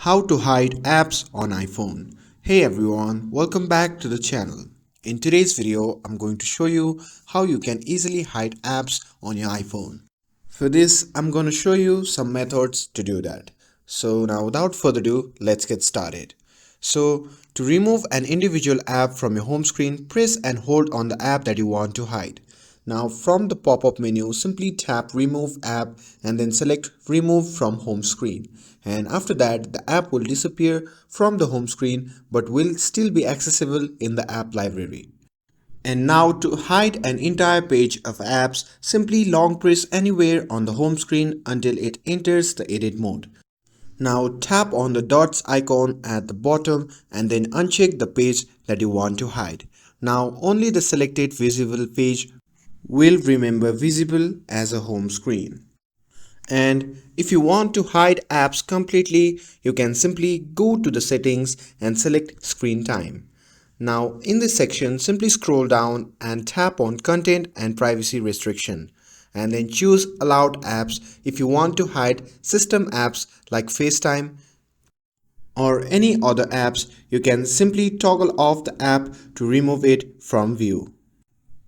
How to hide apps on iPhone. Hey everyone, welcome back to the channel. In today's video, I'm going to show you how you can easily hide apps on your iPhone. For this, I'm going to show you some methods to do that. So now without further ado, let's get started. So to remove an individual app from your home screen, press and hold on the app that you want to hide. Now from the pop-up menu, simply tap remove app and then select remove from home screen. And after that, the app will disappear from the home screen but will still be accessible in the app library. And now to hide an entire page of apps, simply long press anywhere on the home screen until it enters the edit mode. Now tap on the dots icon at the bottom and then uncheck the page that you want to hide. Now only the selected visible page will remain visible as a home screen. And if you want to hide apps completely, you can simply go to the settings and select screen time. Now in this section, simply scroll down and tap on content and privacy restriction and then choose allowed apps if you want to hide system apps like FaceTime or any other apps. You can simply toggle off the app to remove it from view.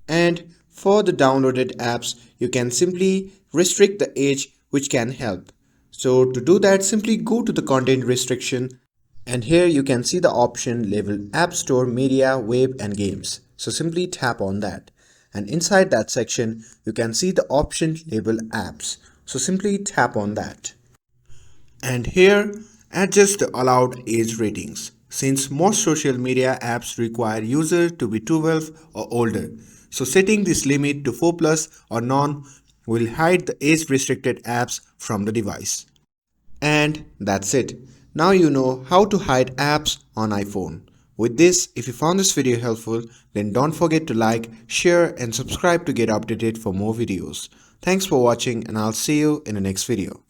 And for the downloaded apps, you can simply restrict the age, which can help. So to do that, simply go to the content restriction and here you can see the option labeled App Store, Media, Web and Games. So simply tap on that. And inside that section, you can see the option labeled Apps. So simply tap on that. And here, adjust the allowed age ratings. Since most social media apps require user to be 12 or older, so setting this limit to 4 plus or none will hide the age restricted apps from the device. And that's it. Now you know how to hide apps on iPhone. With this, if you found this video helpful, then don't forget to like, share and subscribe to get updated for more videos. Thanks for watching and I'll see you in the next video.